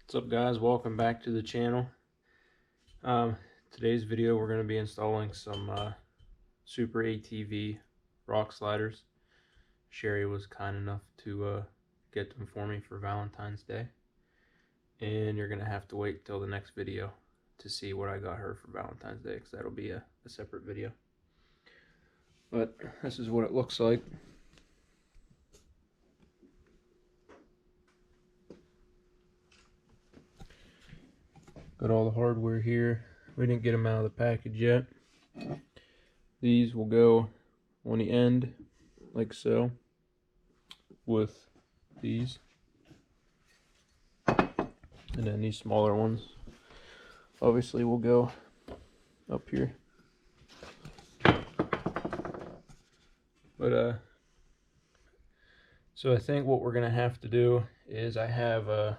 What's up, guys? Welcome back to the channel. Today's video we're going to be installing some SuperATV Rock Sliders. Sheri was kind enough to get them for me for Valentine's Day, and you're going to have to wait till the next video to see what I got her for Valentine's Day, because that'll be a separate video. But this is what it looks like. Got all the hardware here. We didn't get them out of the package yet. These will go on the end like so with these, and then these smaller ones obviously will go up here. But so I think what we're gonna have to do is I have a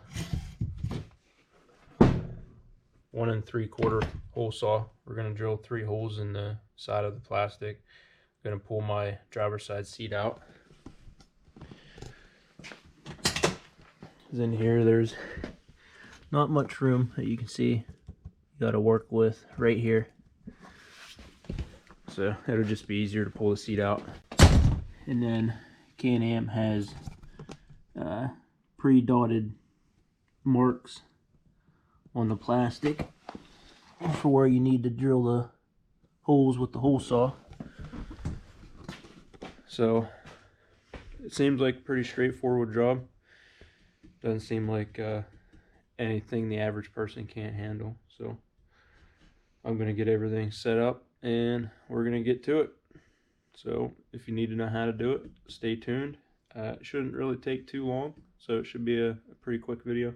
1 3/4 hole saw. We're going to drill 3 holes in the side of the plastic. I'm going to pull my driver's side seat out. In here there's not much room that you can see. You got to work with right here. So it'll just be easier to pull the seat out. And then Can-Am has pre-dotted marks on the plastic for where you need to drill the holes with the hole saw. So it seems like a pretty straightforward job. Doesn't seem like anything the average person can't handle. So I'm going to get everything set up and we're going to get to it. So if you need to know how to do it, stay tuned. It shouldn't really take too long, so it should be a pretty quick video.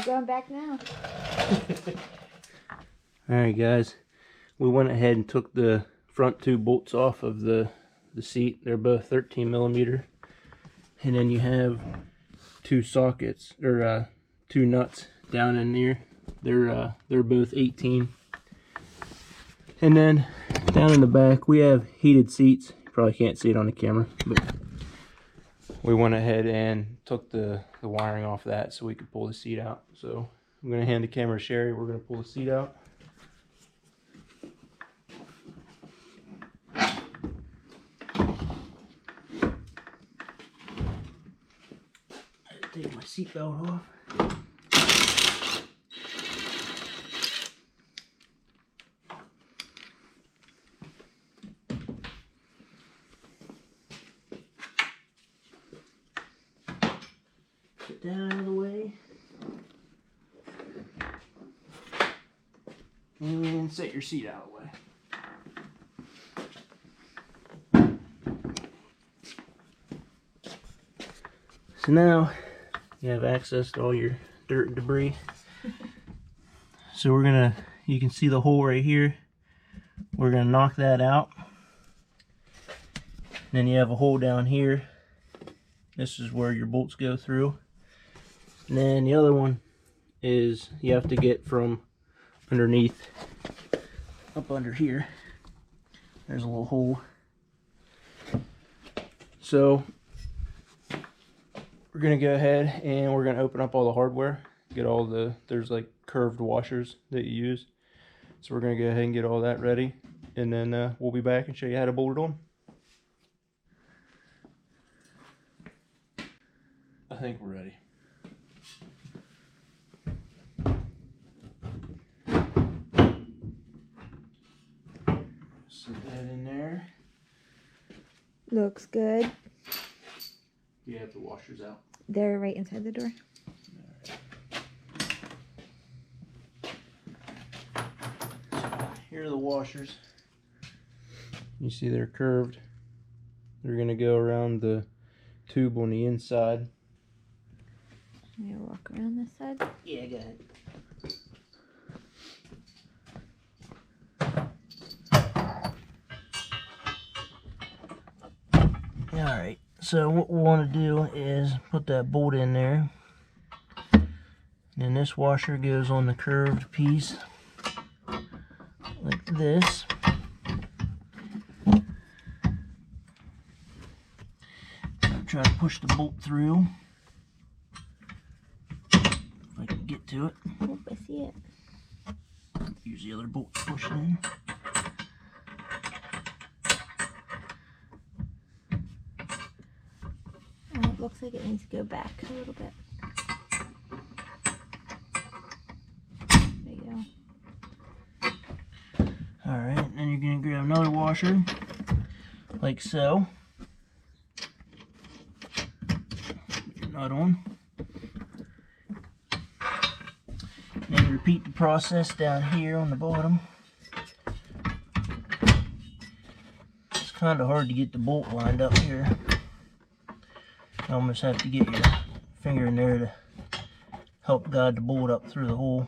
Going back now. Alright guys, we went ahead and took the front 2 bolts off of the seat. They're both 13mm, and then you have 2 sockets, or 2 nuts down in there. They're both 18. And then down in the back we have heated seats. You probably can't see it on the camera, but we went ahead and took the wiring off that so we could pull the seat out. So I'm going to hand the camera to Sheri. We're going to pull the seat out. Take my seatbelt off. Get that out of the way. And set your seat out of the way. So now you have access to all your dirt and debris. So we're gonna, you can see the hole right here. We're gonna knock that out. And then you have a hole down here. This is where your bolts go through. And then the other one is you have to get from underneath up under here. There's a little hole. So we're gonna go ahead and we're gonna open up all the hardware, get all the, there's like curved washers that you use. So we're gonna go ahead and get all that ready, and then we'll be back and show you how to bolt it on. I think we're ready. Set that in there. Looks good. You have the washers out. They're right inside the door. So here are the washers. You see they're curved. They're going to go around the tube on the inside. I'm gonna walk around this side. Yeah, go ahead. Alright, so what we want to do is put that bolt in there. And this washer goes on the curved piece like this. Try to push the bolt through. If I can get to it. Oh, I see it. Use the other bolt to push it in. Oh, it looks like it needs to go back a little bit. There you go. Alright, and then you're going to grab another washer, like so. Put your nut on. And repeat the process down here on the bottom. It's kind of hard to get the bolt lined up here. You almost have to get your finger in there to help guide the bolt up through the hole.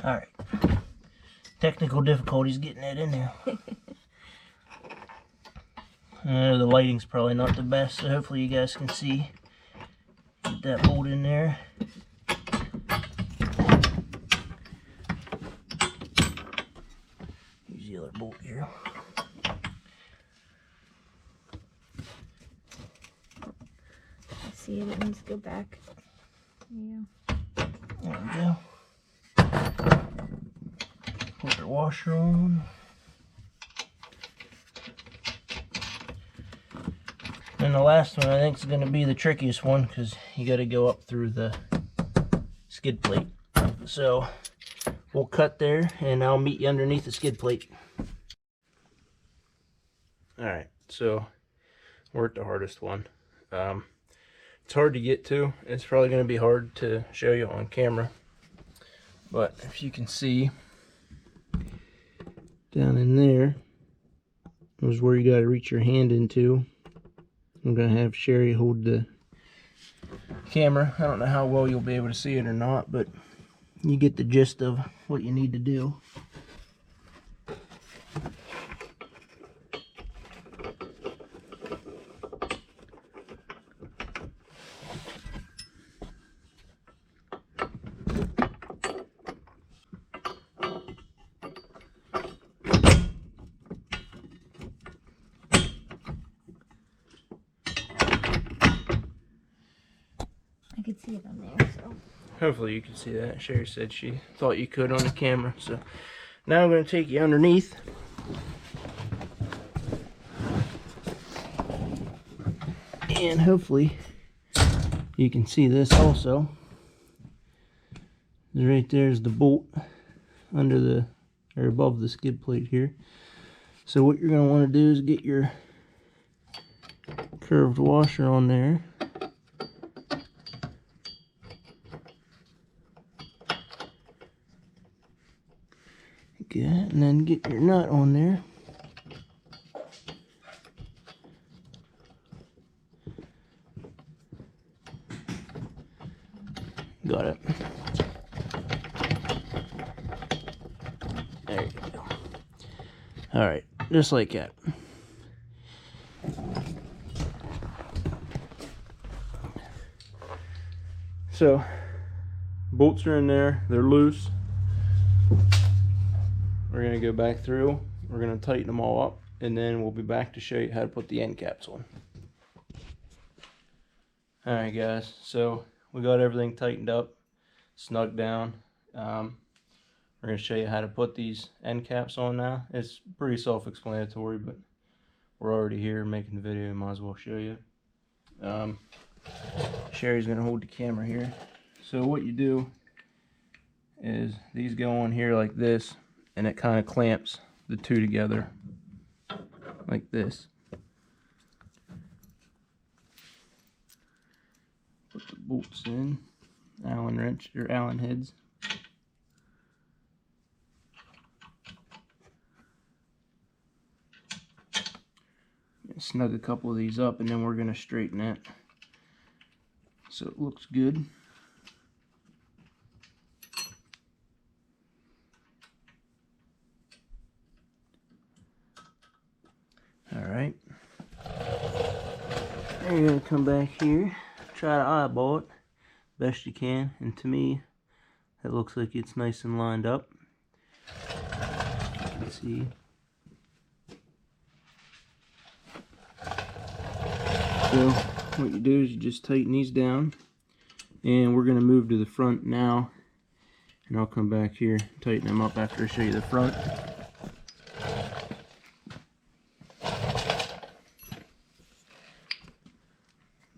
Alright. Technical difficulties getting that in there. The lighting's probably not the best, so hopefully you guys can see. Get that bolt in there. Use the other bolt here. I see it. It needs to go back. Yeah. There we go. Put your washer on. And the last one I think is going to be the trickiest one because you got to go up through the skid plate. So we'll cut there and I'll meet you underneath the skid plate. Alright, so we're at the hardest one. It's hard to get to. It's probably going to be hard to show you on camera. But if you can see, down in there is where you got to reach your hand into. I'm going to have Sheri hold the camera. I don't know how well you'll be able to see it or not, but you get the gist of what you need to do. I could see it on there, so. Hopefully you can see that. Sheri said she thought you could on the camera. So now I'm going to take you underneath. And hopefully you can see this also. Right there's the bolt under the, or above the skid plate here. So what you're going to want to do is get your curved washer on there. Good, and then get your nut on there. Got it. There you go. Alright, just like that. So, bolts are in there, they're loose. We're going to go back through, we're going to tighten them all up, and then we'll be back to show you how to put the end caps on. Alright guys, so we got everything tightened up, snug down. We're going to show you how to put these end caps on now. It's pretty self-explanatory, but we're already here making the video, might as well show you. Sheri's going to hold the camera here. So what you do is these go on here like this, and it kind of clamps the two together like this. Put the bolts in, Allen wrench or Allen heads. Snug a couple of these up, and then we're going to straighten it so it looks good. Then you're gonna come back here, try to eyeball it best you can, and to me, it looks like it's nice and lined up. Let's see. So what you do is you just tighten these down, and we're gonna move to the front now, and I'll come back here and tighten them up after I show you the front.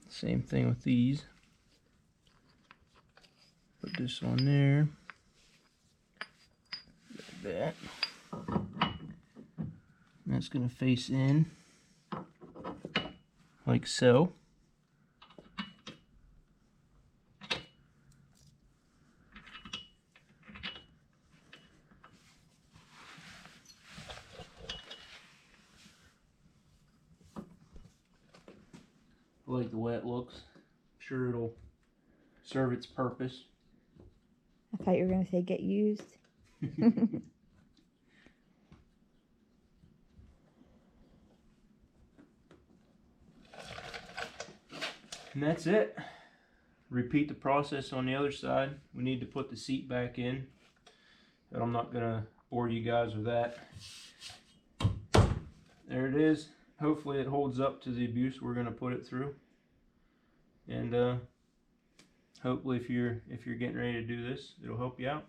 Same thing with these. Put this on there. Like that. And that's going to face in like so. I like the way it looks. I'm sure it'll serve its purpose. I thought you were going to say get used. And that's it. Repeat the process on the other side. We need to put the seat back in, but I'm not going to bore you guys with that. There it is. Hopefully it holds up to the abuse we're going to put it through. And hopefully if you're getting ready to do this, it'll help you out.